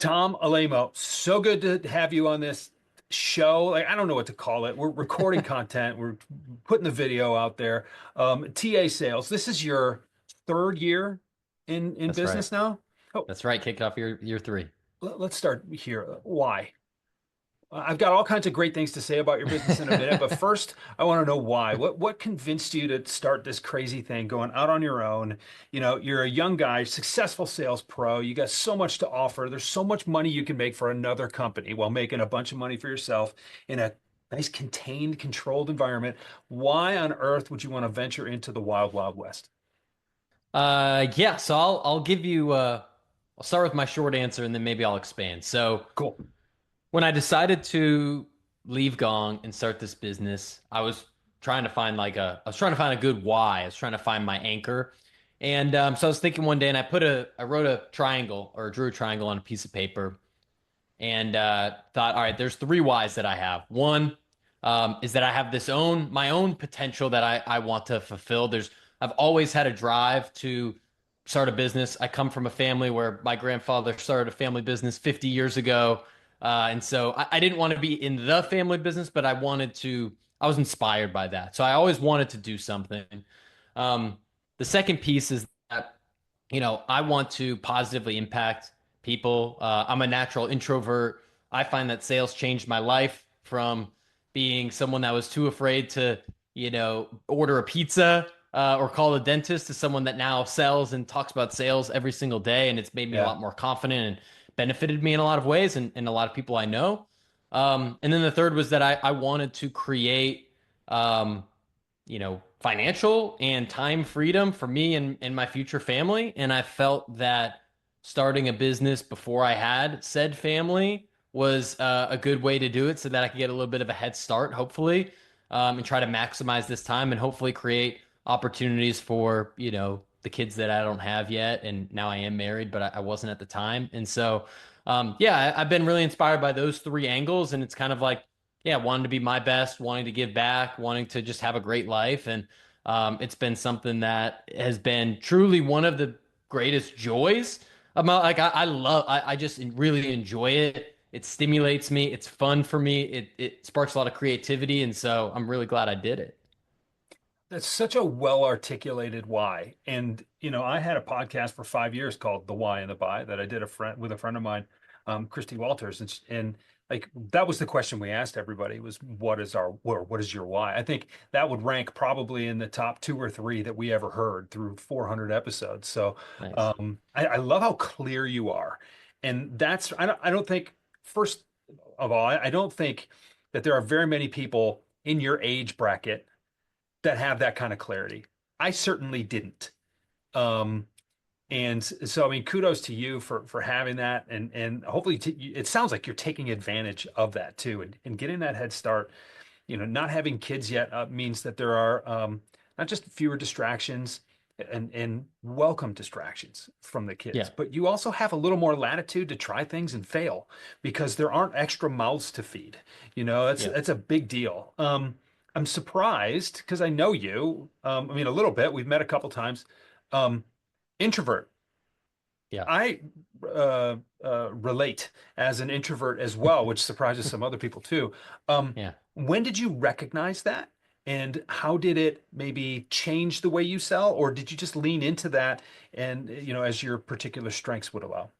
Tom Alaimo, so good to have you on this show. Like, I don't know what to call it. We're recording content, we're putting the video out there. TA sales. This is your third year in That's right. business now. Oh, That's right. Kicked off year three. let's start here. Why? I've got all kinds of great things to say about your business in a minute, but first, I want to know why. What convinced you to start this crazy thing, going out on your own? You know, you're a young guy, successful sales pro. You got so much to offer. There's so much money you can make for another company while making a bunch of money for yourself in a nice, contained, controlled environment. Why on earth would you want to venture into the wild, wild west? Yeah. So I'll give you. I'll start with my short answer and then maybe I'll expand. So Cool. when I decided to leave Gong and start this business, I was trying to find I was trying to find a good why. I was trying to find my anchor, and so I was thinking one day, and I wrote a triangle or drew a triangle on a piece of paper, and thought, all right, there's three whys that I have. One is that I have my own potential that I want to fulfill. I've always had a drive to start a business. I come from a family where my grandfather started a family business 50 years ago. And so I didn't want to be in the family business, but I was inspired by that. So I always wanted to do something. Um, the second piece is that, I want to positively impact people. I'm a natural introvert. I find that sales changed my life from being someone that was too afraid to, order a pizza or call a dentist to someone that now sells and talks about sales every single day. And it's made me a Yeah. lot more confident and benefited me in a lot of ways and a lot of people I know. And then the third was that I wanted to create um, financial and time freedom for me and my future family. And I felt that starting a business before I had said family was a good way to do it so that I could get a little bit of a head start, hopefully, and try to maximize this time and hopefully create opportunities for, the kids that I don't have yet. And now I am married, but I wasn't at the time. And so, yeah, I've been really inspired by those three angles. And it's kind of like, yeah, wanting to be my best, wanting to give back, wanting to just have a great life. And it's been something that has been truly one of the greatest joys about I just really enjoy it. It stimulates me. It's fun for me. It sparks a lot of creativity. And so I'm really glad I did it. That's such a well articulated why. And, I had a podcast for 5 years called The Why and the Buy that I did with a friend of mine, Christy Walters. And like that was the question we asked everybody was what is your why? I think that would rank probably in the top two or three that we ever heard through 400 episodes. So Nice. I love how clear you are. And I don't think, first of all, I don't think that there are very many people in your age bracket that have that kind of clarity. I certainly didn't. Um, and so, I mean, kudos to you for having that, and hopefully, it sounds like you're taking advantage of that too, and getting that head start. Not having kids yet means that there are not just fewer distractions and welcome distractions from the kids, Yeah. but you also have a little more latitude to try things and fail because there aren't extra mouths to feed. That's Yeah. that's a big deal. I'm surprised because I know you. I mean, a little bit. We've met a couple times. Um, Introvert. Yeah. I relate as an introvert as well, which surprises some other people too. Yeah. When did you recognize that? And how did it maybe change the way you sell, or did you just lean into that and, as your particular strengths would allow?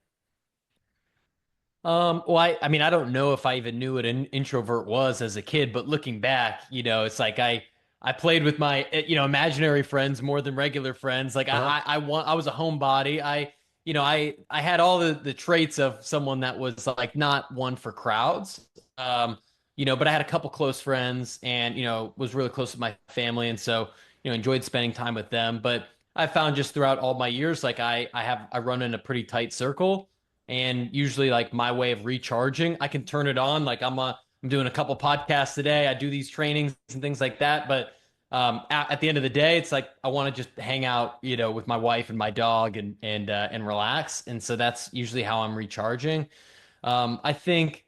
Well, I mean, I don't know if I even knew what an introvert was as a kid, but looking back, it's like I played with my, imaginary friends more than regular friends. Like Uh-huh. I was a homebody. I had all the traits of someone that was like not one for crowds. But I had a couple close friends and, was really close with my family. And so, enjoyed spending time with them. But I found just throughout all my years, like I run in a pretty tight circle and usually like my way of recharging, I can turn it on. Like I'm doing a couple podcasts today. I do these trainings and things like that. But at the end of the day, it's like I want to just hang out, with my wife and my dog and relax. And so that's usually how I'm recharging. I think,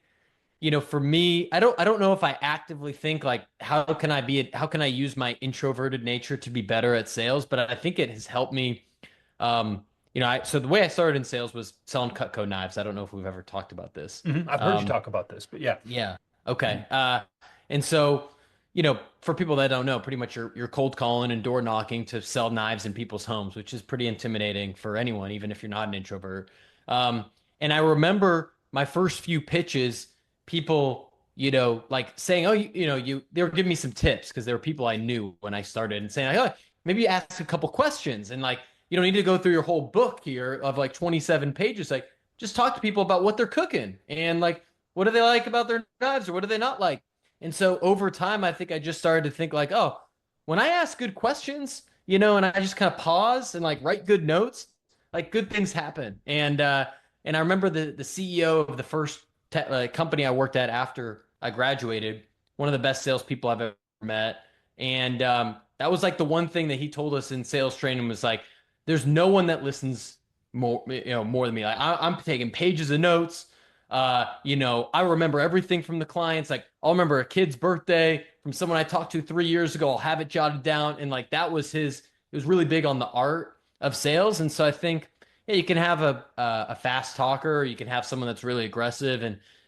for me, I don't know if I actively think like how can I use my introverted nature to be better at sales, but I think it has helped me so the way I started in sales was selling Cutco knives. I don't know if we've ever talked about this. I've heard you Um, talk about this, but yeah. yeah. Mhm. Okay. And so, for people that don't know, pretty much you're cold calling and door knocking to sell knives in people's homes, which is pretty intimidating for anyone, even if you're not an introvert. And I remember my first few pitches, people, like saying, "Oh, they were giving me some tips because there were people I knew when I started and saying, "Oh, maybe ask a couple questions and like you don't need to go through your whole book here of like 27 pages. Like just talk to people about what they're cooking and like what do they like about their knives or what do they not like?" And so over time, I think I just started to think like, oh, when I ask good questions, and I just kind of pause and like write good notes, like good things happen. And I remember the CEO of the first company I worked at after I graduated, one of the best salespeople I've ever met. And that was like the one thing that he told us in sales training was like, there's no one that listens more than me. Like I'm taking pages of notes. I remember everything from the clients. Like I'll remember a kid's birthday from someone I talked to 3 years ago. I'll have it jotted down. And like that was his, it was really big on the art of sales. And so I think, yeah, you can have a fast talker, or you can have someone that's really aggressive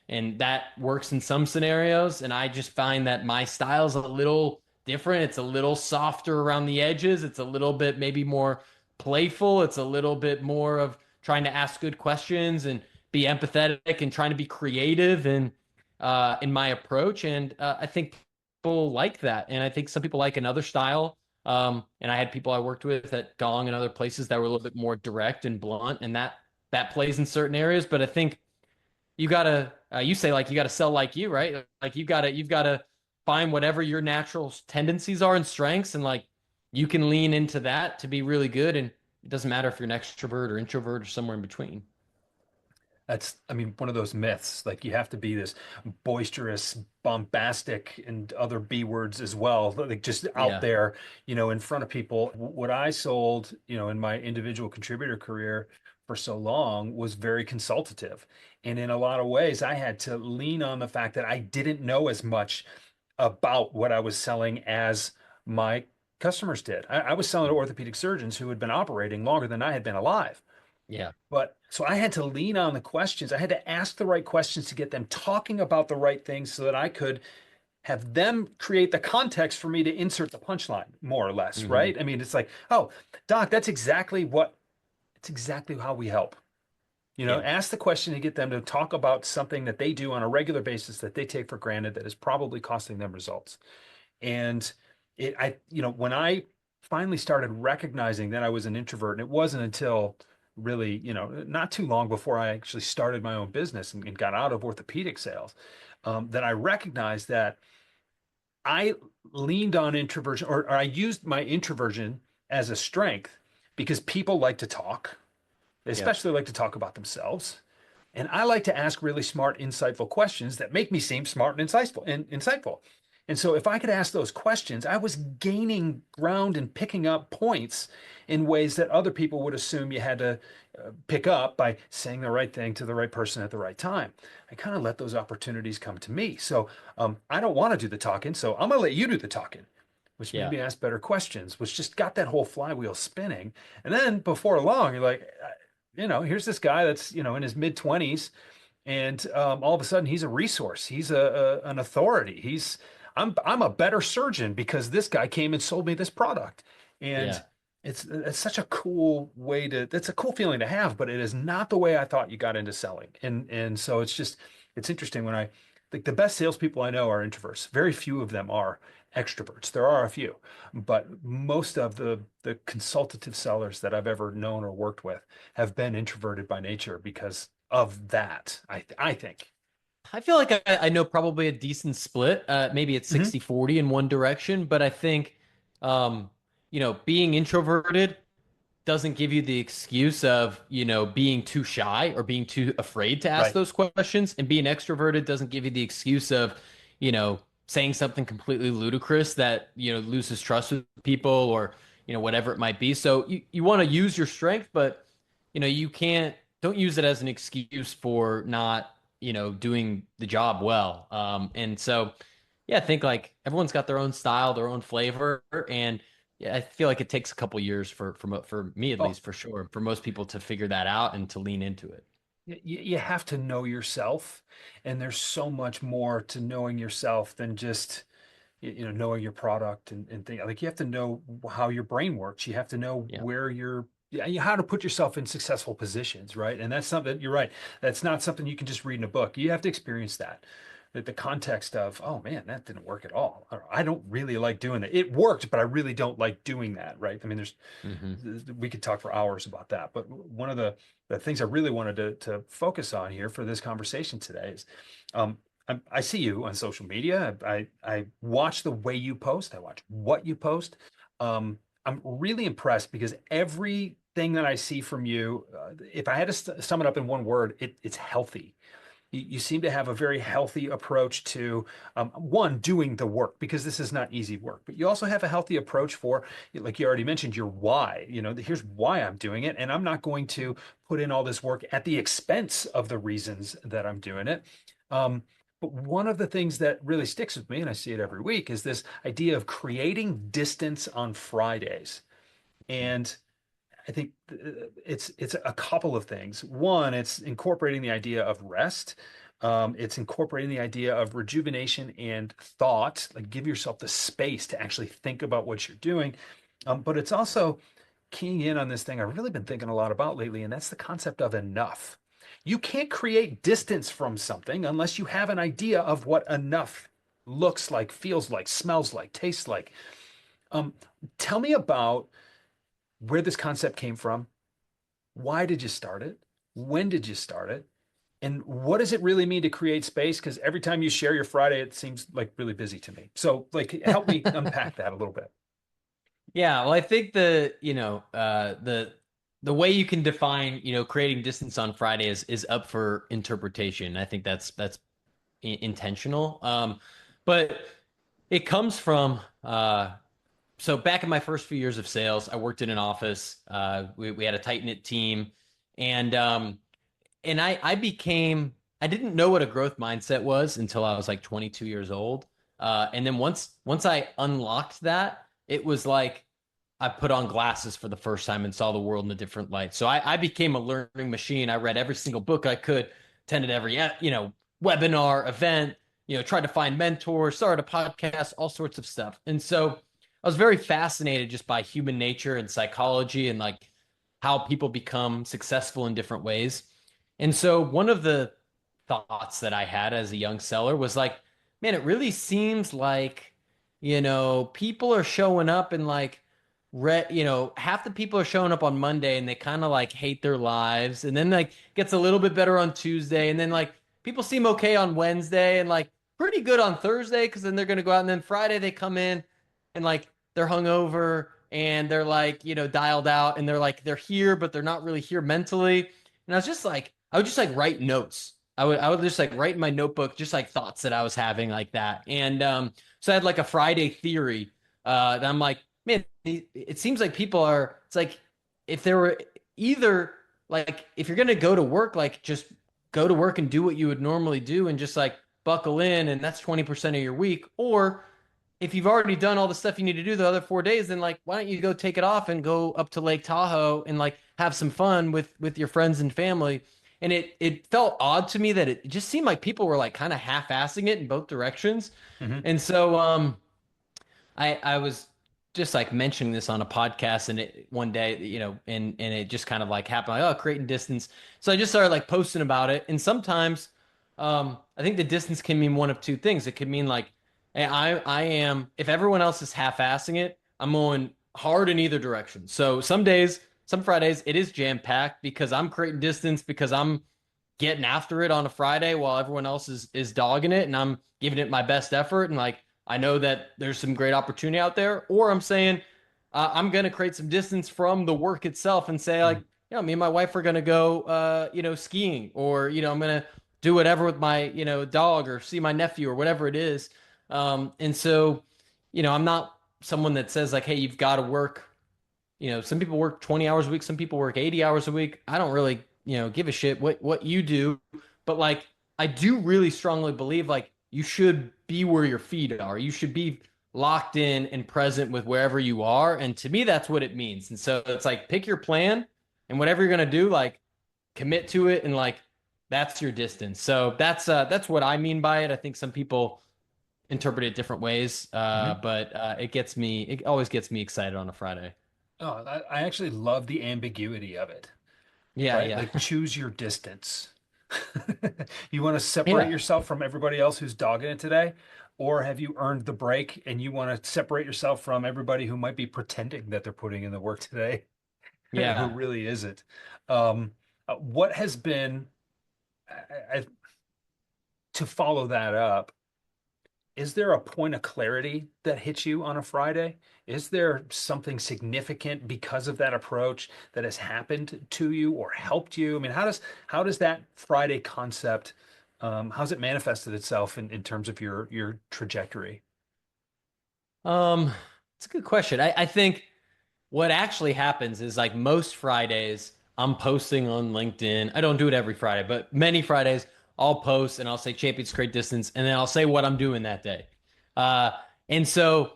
and that works in some scenarios. And I just find that my style is a little different. It's a little softer around the edges. It's a little bit maybe more playful. It's a little bit more of trying to ask good questions and be empathetic and trying to be creative in my approach. And I think people like that. And I think some people like another style. And I had people I worked with at Gong and other places that were a little bit more direct and blunt, and that plays in certain areas. But I think you say like you gotta sell like you, right? Like you've gotta find whatever your natural tendencies are and strengths, and like you can lean into that to be really good. And it doesn't matter if you're an extrovert or introvert or somewhere in between. That's, I mean, one of those myths. Like you have to be this boisterous, bombastic, and other B words as well, like just out Yeah. there, in front of people. What I sold, in my individual contributor career for so long was very consultative. And in a lot of ways, I had to lean on the fact that I didn't know as much about what I was selling as my customers did. I was selling to orthopedic surgeons who had been operating longer than I had been alive. Yeah. But so I had to lean on the questions. I had to ask the right questions to get them talking about the right things so that I could have them create the context for me to insert the punchline, more or less, Hmm. right? I mean, it's like, oh, Doc, it's exactly how we help. Yeah. Ask the question to get them to talk about something that they do on a regular basis that they take for granted that is probably costing them results. And when I finally started recognizing that I was an introvert, and it wasn't until really, not too long before I actually started my own business and got out of orthopedic sales, that I recognized that I leaned on introversion, or I used my introversion as a strength because people like to talk. They Yeah. especially like to talk about themselves. And I like to ask really smart, insightful questions that make me seem smart and insightful. And so if I could ask those questions, I was gaining ground and picking up points in ways that other people would assume you had to pick up by saying the right thing to the right person at the right time. I kind of let those opportunities come to me. So I don't want to do the talking, so I'm going to let you do the talking, which made Yeah. me ask better questions, which just got that whole flywheel spinning. And then before long, you're like, here's this guy that's, in his mid 20s, and all of a sudden he's a resource. He's an authority. I'm a better surgeon because this guy came and sold me this product. And Yeah. it's such a cool way to that's a cool feeling to have, but it is not the way I thought you got into selling. And so it's interesting when I think the best salespeople I know are introverts. Very few of them are extroverts. There are a few, but most of the consultative sellers that I've ever known or worked with have been introverted by nature because of that. I think. I feel like I know probably a decent split. Maybe it's Hmm. 60-40 in one direction, but I think, um, being introverted doesn't give you the excuse of, being too shy or being too afraid to ask Right. those questions. And being extroverted doesn't give you the excuse of, saying something completely ludicrous that, loses trust with people or, whatever it might be. So you want to use your strength, but, you don't use it as an excuse for not, doing the job well. And so, yeah, I think like everyone's got their own style, their own flavor. And yeah, I feel like it takes a couple years for me at Oh, least, for sure, for most people to figure that out and to lean into it. you have to know yourself, and there's so much more to knowing yourself than just knowing your product and things. Like, you have to know how your brain works. You have to know Yeah. where you're, yeah, how to put yourself in successful positions, right? And that's something, you're right. That's not something you can just read in a book. You have to experience that. That the context of, oh man, that didn't work at all. Or, I don't really like doing that. It worked, but I really don't like doing that, right? I mean, Hmm. we could talk for hours about that. But one of the things I really wanted to focus on here for this conversation today is, um, I see you on social media. I watch the way you post. I watch what you post. I'm really impressed because everything that I see from you, if I had to sum it up in one word, it's healthy. You seem to have a very healthy approach to, one, doing the work, because this is not easy work, but you also have a healthy approach for, like you already mentioned, your why. Here's why I'm doing it, and I'm not going to put in all this work at the expense of the reasons that I'm doing it. Um, but one of the things that really sticks with me, and I see it every week, is this idea of creating distance on Fridays. And I think it's a couple of things. One, it's incorporating the idea of rest. It's incorporating the idea of rejuvenation and thought, like give yourself the space to actually think about what you're doing. But it's also keying in on this thing I've really been thinking a lot about lately, and that's the concept of enough. You can't create distance from something unless you have an idea of what enough looks like, feels like, smells like, tastes like. Um, Tell me about where this concept came from. Why did you start it? When did you start it? And what does it really mean to create space? Because every time you share your Friday, it seems like really busy to me. So, like, help me unpack that a little bit. Yeah, well, I think the way you can define, creating distance on Friday is up for interpretation. I think that's intentional. But it comes from so back in my first few years of sales, I worked in an office. We had a tight-knit team, and I didn't know what a growth mindset was until I was like 22 years old. And then once I unlocked that, it was like I put on glasses for the first time and saw the world in a different light. So I became a learning machine. I read every single book I could, attended every webinar, event, tried to find mentors, started a podcast, all sorts of stuff. And so I was very fascinated just by human nature and psychology and like how people become successful in different ways. And so one of the thoughts that I had as a young seller was like, man, it really seems like, people are showing up and like, half the people are showing up on Monday and they kind of like hate their lives. And then like gets a little bit better on Tuesday. And then like people seem okay on Wednesday and like pretty good on Thursday because then they're going to go out. And then Friday they come in and like they're hungover and they're like, dialed out and they're like, they're here, but they're not really here mentally. And I would just like write notes. I would just like write in my notebook, just like thoughts that I was having like that. And so I had like a Friday theory that I'm like, man, it seems like it's like if there were either like, if you're going to go to work, like just go to work and do what you would normally do and just like buckle in. And that's 20% of your week. Or if you've already done all the stuff you need to do the other 4 days, then like why don't you go take it off and go up to Lake Tahoe and like have some fun with your friends and family. And it felt odd to me that it just seemed like people were like kind of half-assing it in both directions. Mhm. And so I was just like mentioning this on a podcast and one day, and it just kind of like happened like, oh, creating distance. So I just started like posting about it. And sometimes I think the distance can mean one of two things. It could mean like, hey, I am, if everyone else is half-assing it, I'm going hard in either direction. So some days, some Fridays, it is jam-packed because I'm creating distance because I'm getting after it on a Friday while everyone else is dogging it and I'm giving it my best effort and like I know that there's some great opportunity out there, or I'm saying I'm going to create some distance from the work itself and say like, me and my wife are going to go, skiing, or I'm going to do whatever with my dog or see my nephew or whatever it is. And so, I'm not someone that says like, hey, you've got to work. Some people work 20 hours a week, some people work 80 hours a week. I don't really, give a shit what you do, but like I do really strongly believe like you should be where your feet are. You should be locked in and present with wherever you are. And to me, that's what it means. And so it's like pick your plan and whatever you're gonna do, like commit to it and like that's your distance. So that's what I mean by it. I think some people interpret it different ways, Mhm. but it always gets me excited on a Friday. Oh, I actually love the ambiguity of it, Yeah, right? yeah, Like choose your distance. You want to separate yeah, yourself from everybody else who's dogging it today, or have you earned the break and you want to separate yourself from everybody who might be pretending that they're putting in the work today, who yeah. really isn't? What has been, to follow that up? Is there a point of clarity that hits you on a Friday? Is there something significant because of that approach that has happened to you or helped you? I mean, how does that Friday concept, how's it manifested itself in terms of your trajectory? Um, it's a good question. I think what actually happens is like most Fridays, I'm posting on LinkedIn. I don't do it every Friday, but many Fridays I'll post and I'll say Champions Great Distance, and then I'll say what I'm doing that day. Uh, and so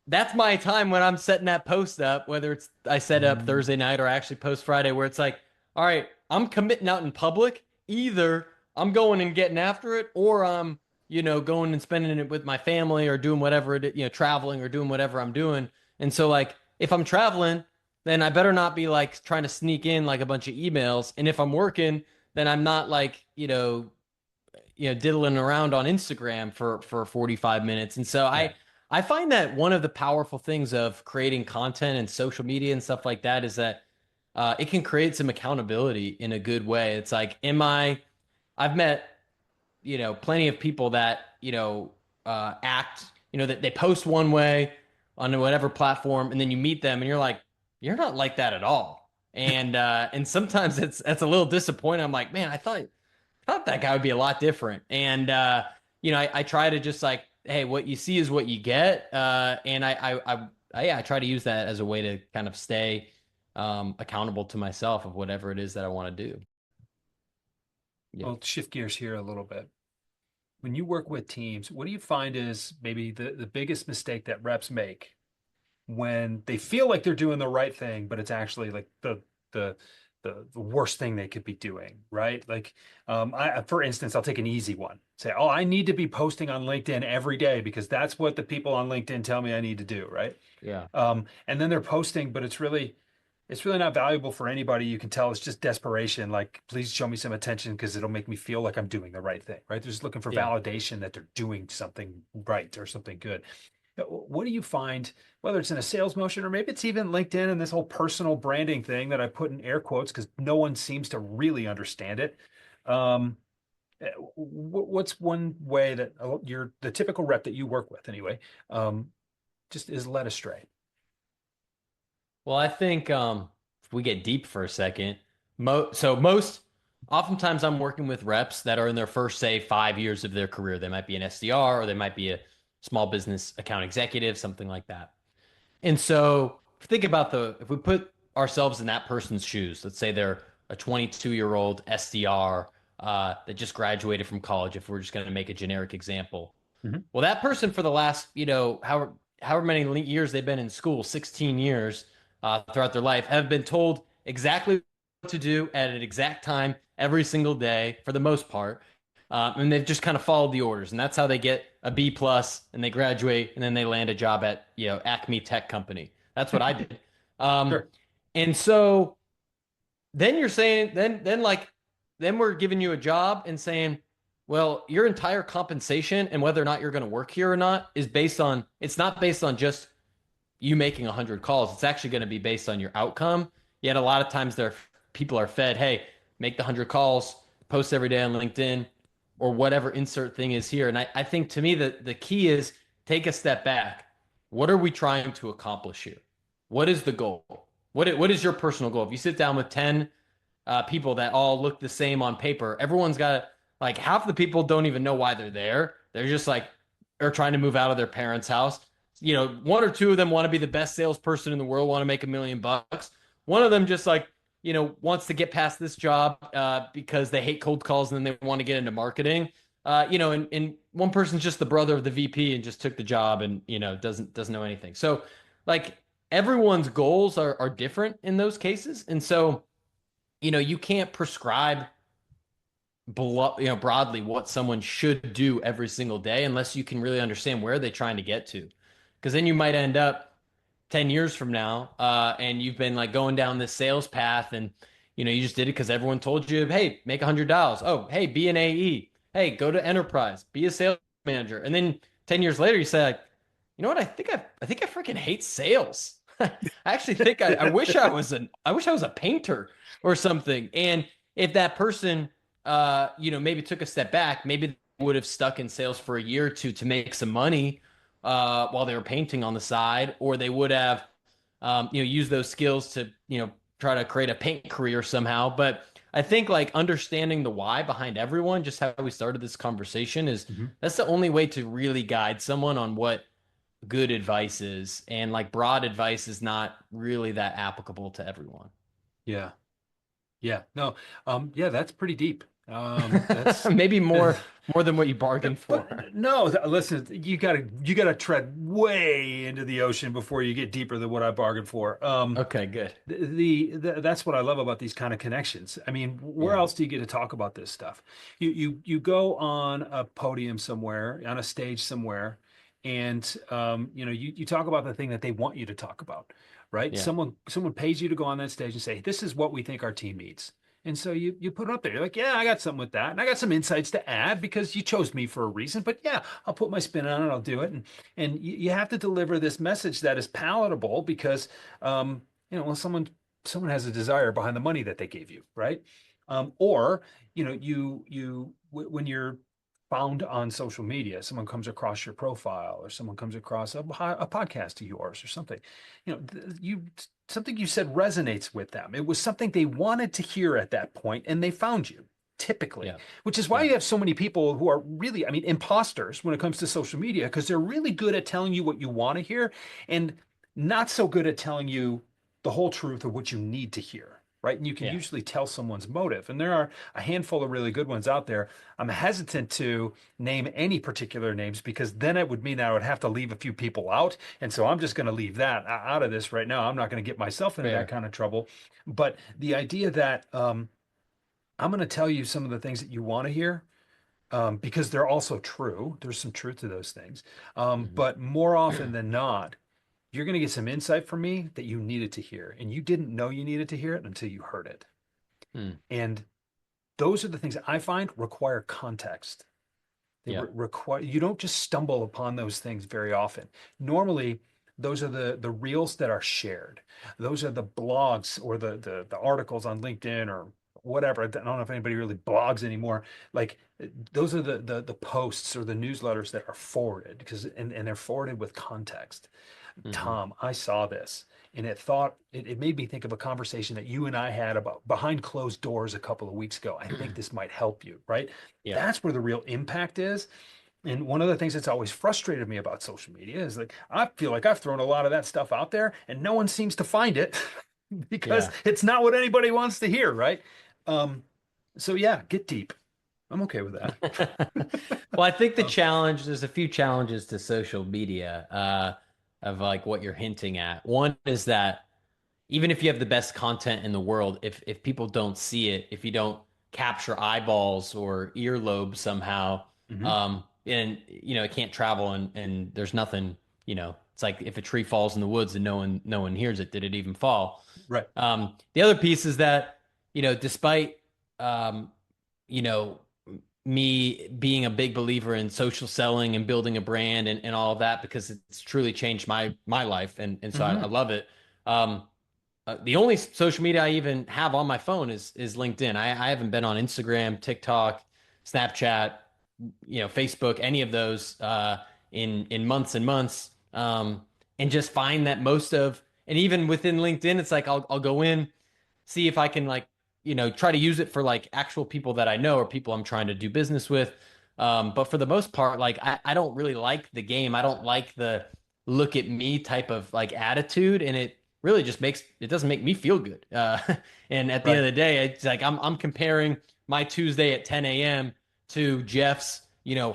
that's my time when I'm setting that post up, whether it's I set up Mm, Thursday night or I actually post Friday, where it's like, all right, I'm committing out in public. Either I'm going and getting after it, or I'm, going and spending it with my family or doing whatever traveling or doing whatever I'm doing. And so like if I'm traveling, then I better not be like trying to sneak in like a bunch of emails. And if I'm working, then I'm not like, diddling around on Instagram for 45 minutes. And so yeah. I find that one of the powerful things of creating content and social media and stuff like that is that it can create some accountability in a good way. It's like, I've met, plenty of people that, act, that they post one way on whatever platform, and then you meet them and you're like, you're not like that at all. And sometimes that's a little disappointing. I'm like, man, I thought that guy would be a lot different. And I try to just like, hey, what you see is what you get. And yeah, I try to use that as a way to kind of stay accountable to myself of whatever it is that I want to do. Yeah. Well, shift gears here a little bit. When you work with teams, what do you find is maybe the biggest mistake that reps make when they feel like they're doing the right thing, but it's actually like the the worst thing they could be doing, right? Like, for instance, I'll take an easy one. Say, oh, I need to be posting on LinkedIn every day because that's what the people on LinkedIn tell me I need to do, right? Yeah. And then they're posting, but it's really not valuable for anybody. You can tell it's just desperation. Like, please show me some attention because it'll make me feel like I'm doing the right thing, right? They're just looking for Yeah. validation that they're doing something right or something good. What do you find, whether it's in a sales motion or maybe it's even LinkedIn and this whole personal branding thing that I put in air quotes because no one seems to really understand it? Um, what's one way that you're the typical rep that you work with anyway, just is led astray? Well, I think if we get deep for a second, most oftentimes I'm working with reps that are in their first, say, 5 years of their career. They might be an SDR or they might be a small business account executive, something like that. And so think about if we put ourselves in that person's shoes, let's say they're a 22-year-old SDR that just graduated from college, if we're just going to make a generic example. Mhm. Well, that person for the last, however many years they've been in school, 16 years throughout their life, have been told exactly what to do at an exact time every single day for the most part. And they've just kind of followed the orders. And that's how they get a B plus and they graduate and then they land a job at, Acme Tech Company. That's what I did. Um, Sure. and so then you're saying then we're giving you a job and saying, well, your entire compensation and whether or not you're going to work here or not is based on it's not based on just you making 100 calls. It's actually going to be based on your outcome. Yet a lot of times people are fed, hey, make the 100 calls, post every day on LinkedIn or whatever insert thing is here. And I think to me the key is take a step back. What are we trying to accomplish here? What is the goal? What is your personal goal? If you sit down with 10 people that all look the same on paper, everyone's got like half the people don't even know why they're there. They're just like are trying to move out of their parents' house. One or two of them want to be the best salesperson in the world, want to make $1 million. One of them just like, wants to get past this job because they hate cold calls and then they want to get into marketing. and one person's just the brother of the VP and just took the job and, doesn't know anything. So like everyone's goals are different in those cases. And so, you can't prescribe broadly what someone should do every single day unless you can really understand where they're trying to get to. Because then you might end up 10 years from now, and you've been like going down this sales path and you just did it because everyone told you, hey, make $100. Oh, hey, be an AE. Hey, go to enterprise, be a sales manager. And then 10 years later, you say, like, you know what? I think I freaking hate sales. I actually think I wish I was a painter or something. And if that person, maybe took a step back, maybe they would have stuck in sales for a year or two to make some money while they were painting on the side, or they would have, used those skills to, try to create a paint career somehow. But I think like understanding the why behind everyone, just how we started this conversation, is Mhm. that's the only way to really guide someone on what good advice is. And like broad advice is not really that applicable to everyone. Yeah. Yeah. No. Yeah, that's pretty deep. That's Maybe more than what you bargained for. But no, listen, you gotta tread way into the ocean before you get deeper than what I bargained for. Okay, good. That's what I love about these kind of connections. I mean, where Yeah. else do you get to talk about this stuff? You go on a podium somewhere, on a stage somewhere, and you talk about the thing that they want you to talk about, right? Yeah. Someone pays you to go on that stage and say, "This is what we think our team needs." And so you put it up there. You're like, yeah, I got something with that. And I got some insights to add because you chose me for a reason. But yeah, I'll put my spin on it. I'll do it. And you have to deliver this message that is palatable because well, someone has a desire behind the money that they gave you, right? Or, when you're found on social media, someone comes across your profile or someone comes across a podcast of yours or something, something you said resonates with them. It was something they wanted to hear at that point, and they found you, typically, Yeah. which is why Yeah. you have so many people who are really, I mean, imposters when it comes to social media, because they're really good at telling you what you want to hear and not so good at telling you the whole truth of what you need to hear. Right. And you can Yeah. usually tell someone's motive. And there are a handful of really good ones out there. I'm hesitant to name any particular names because then it would mean I would have to leave a few people out. And so I'm just going to leave that out of this right now. I'm not going to get myself into that Fair. kind of trouble. But the idea that I'm going to tell you some of the things that you want to hear because they're also true. There's some truth to those things. Mhm. But more often than not, you're going to get some insight from me that you needed to hear. And you didn't know you needed to hear it until you heard it. Mm. And those are the things that I find require context. They Yeah. require you don't just stumble upon those things very often. Normally, those are the reels that are shared. Those are the blogs or the articles on LinkedIn or whatever. I don't know if anybody really blogs anymore. Like those are the posts or the newsletters that are forwarded and they're forwarded with context. Hmm. Tom, I saw this and it made me think of a conversation that you and I had about behind closed doors a couple of weeks ago. I think this might help you, right? Yeah. That's where the real impact is. And one of the things that's always frustrated me about social media is like I feel like I've thrown a lot of that stuff out there and no one seems to find it because Yeah. it's not what anybody wants to hear, right? Um, so yeah, get deep. I'm okay with that. Well, I think Um, there's a few challenges to social media, of like what you're hinting at. One is that even if you have the best content in the world, if people don't see it, if you don't capture eyeballs or earlobes somehow, mhm, and it can't travel and there's nothing, it's like if a tree falls in the woods and no one hears it, did it even fall? right. The other piece is that, despite um, you know, me being a big believer in social selling and building a brand and all of that because it's truly changed my life and so I Hmm. love it. Um, the only social media I even have on my phone is LinkedIn. I haven't been on Instagram, TikTok, Snapchat, Facebook, any of those in months and months. And just find that and even within LinkedIn, it's like I'll go in, see if I can like try to use it for like actual people that I know or people I'm trying to do business with. But for the most part, like I don't really like the game. I don't like the look at me type of like attitude, and it really just it doesn't make me feel good. And at the end Right. of the day, it's like I'm comparing my Tuesday at 10 a.m. to Jeff's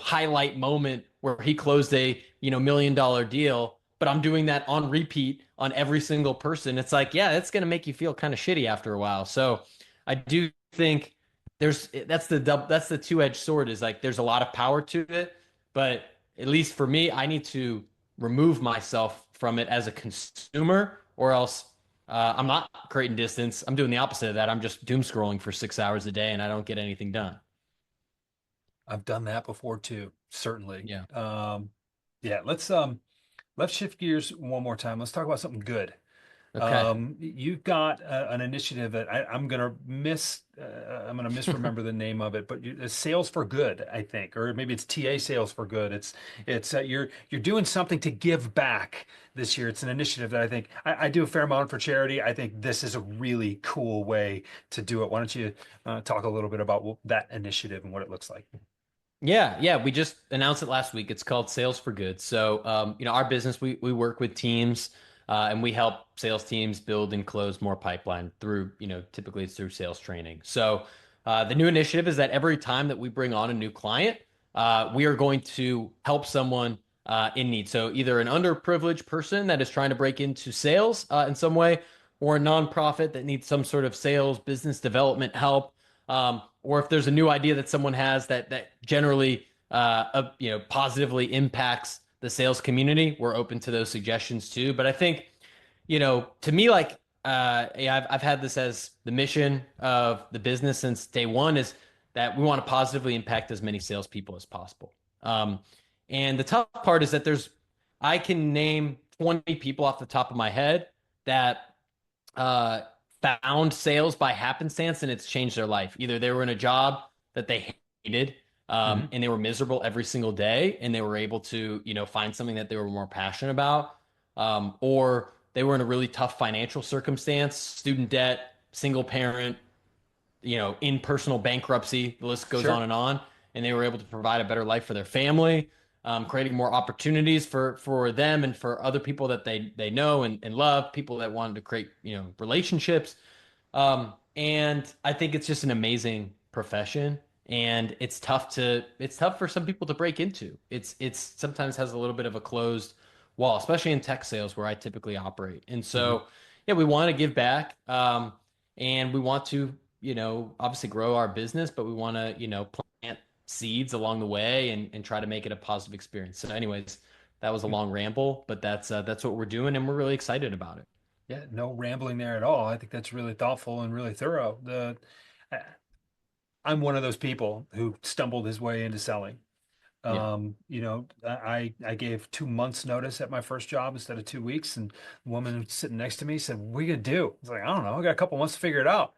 highlight moment where he closed a, $1 million deal, but I'm doing that on repeat on every single person. It's like, yeah, it's going to make you feel kind of shitty after a while. So I do think that's the two-edged sword is like there's a lot of power to it, but at least for me, I need to remove myself from it as a consumer, or else I'm not creating distance. I'm doing the opposite of that. I'm just doom scrolling for 6 hours a day and I don't get anything done. I've done that before too, certainly. Yeah. Yeah, let's shift gears one more time. Let's talk about something good. Okay. You've got an initiative that I'm gonna misremember the name of it, but Sales for Good, I think, or maybe it's TA Sales for Good. It's you're doing something to give back this year. It's an initiative that I think I do a fair amount for charity. I think this is a really cool way to do it. Why don't you talk a little bit about that initiative and what it looks like? Yeah, yeah, we just announced it last week. It's called Sales for Good. So, our business, we work with teams, and we help sales teams build and close more pipeline through, typically it's through sales training. So, the new initiative is that every time that we bring on a new client, we are going to help someone in need. So, either an underprivileged person that is trying to break into sales in some way, or a nonprofit that needs some sort of sales business development help, or if there's a new idea that someone has that generally positively impacts the sales community, we're open to those suggestions too. But I think to me, like yeah, I've had this as the mission of the business since day one is that we want to positively impact as many salespeople as possible. Um, and the tough part is that I can name 20 people off the top of my head that uh, found sales by happenstance and it's changed their life. Either they were in a job that they hated Hmm. and they were miserable every single day and they were able to, find something that they were more passionate about, or they were in a really tough financial circumstance, student debt, single parent, in personal bankruptcy. The list goes Sure. on, and they were able to provide a better life for their family, creating more opportunities for them and for other people that they know and love, people that wanted to create relationships. And I think it's just an amazing profession, and it's tough for some people to break into. It's sometimes has a little bit of a closed wall, especially in tech sales where I typically operate. And Hmm. so, yeah, we want to give back, and we want to, obviously grow our business, but we want to, plant seeds along the way and try to make it a positive experience. So, anyways, that was a long ramble, but that's what we're doing, and we're really excited about it. Yeah, no rambling there at all. I think that's really thoughtful and really thorough. I- I'm one of those people who stumbled his way into selling. Yeah, I gave 2 months notice at my first job instead of 2 weeks, and the woman sitting next to me said, "What are you gonna do?" I was like, "I don't know. I got a couple months to figure it out."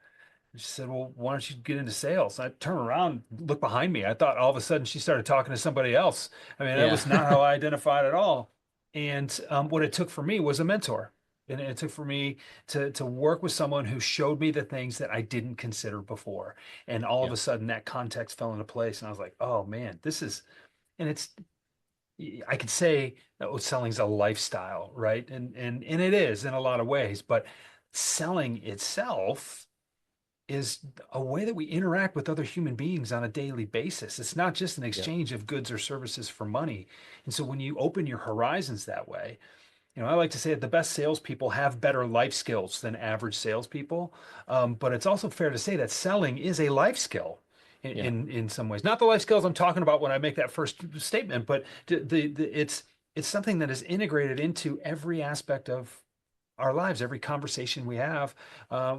And she said, "Well, why don't you get into sales?" I turned around, looked behind me. I thought all of a sudden she started talking to somebody else. I mean, that yeah, was not how I identified at all. And what it took for me was a mentor. And it took for me to work with someone who showed me the things that I didn't consider before. And all of yeah, a sudden that context fell into place. And I was like, oh man, this is, and it's, I could say that selling's a lifestyle, right? And it is in a lot of ways, but selling itself is a way that we interact with other human beings on a daily basis. It's not just an yeah, exchange of goods or services for money. And so when you open your horizons that way, I like to say that the best salespeople have better life skills than average salespeople. But it's also fair to say that selling is a life skill yeah, in some ways. Not the life skills I'm talking about when I make that first statement, but it's something that is integrated into every aspect of our lives, every conversation we have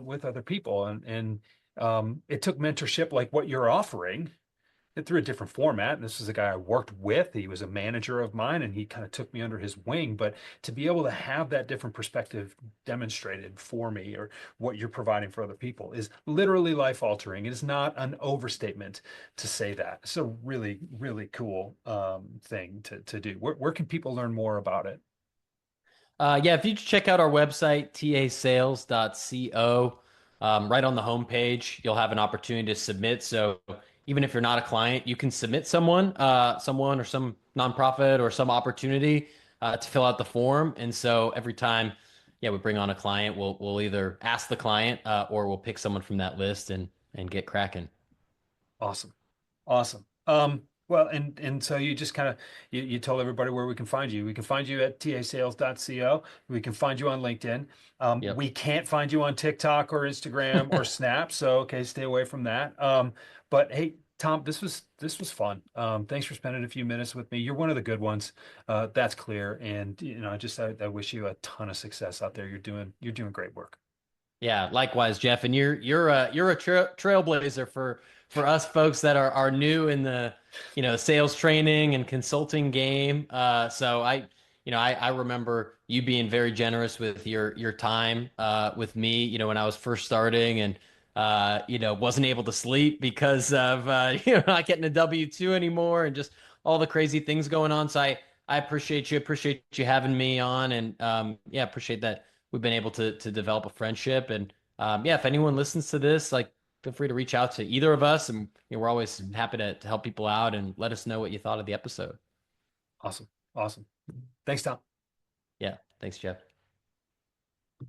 with other people. And it took mentorship like what you're offering through a different format. And this is a guy I worked with. He was a manager of mine and he kind of took me under his wing. But to be able to have that different perspective demonstrated for me or what you're providing for other people is literally life altering. It is not an overstatement to say that. It's a really, really cool thing to do. Where can people learn more about it? yeah. If you check out our website, tasales.co, right on the homepage, you'll have an opportunity to submit. So even if you're not a client, you can submit someone or some nonprofit or some opportunity to fill out the form. And so every time, yeah, we bring on a client, we'll either ask the client or we'll pick someone from that list and get cracking. Awesome. Awesome. Well, and so you just kind of you told everybody where we can find you. We can find you at tasales.co. We can find you on LinkedIn. Yep. We can't find you on TikTok or Instagram or Snap. So okay, stay away from that. But hey, Tom, this was fun. Thanks for spending a few minutes with me. You're one of the good ones. That's clear. And I wish you a ton of success out there. You're doing great work. Yeah, likewise, Jeff. And you're a trailblazer for us folks that are new in the sales training and consulting game. So I remember you being very generous with your time with me. When I was first starting and wasn't able to sleep because of not getting a W-2 anymore and just all the crazy things going on. So I appreciate you having me on, and yeah, appreciate that we've been able to develop a friendship. And yeah, if anyone listens to this, like, feel free to reach out to either of us, and we're always happy to help people out and let us know what you thought of the episode. Awesome. Awesome. Thanks, Tom. Yeah, thanks, Jeff.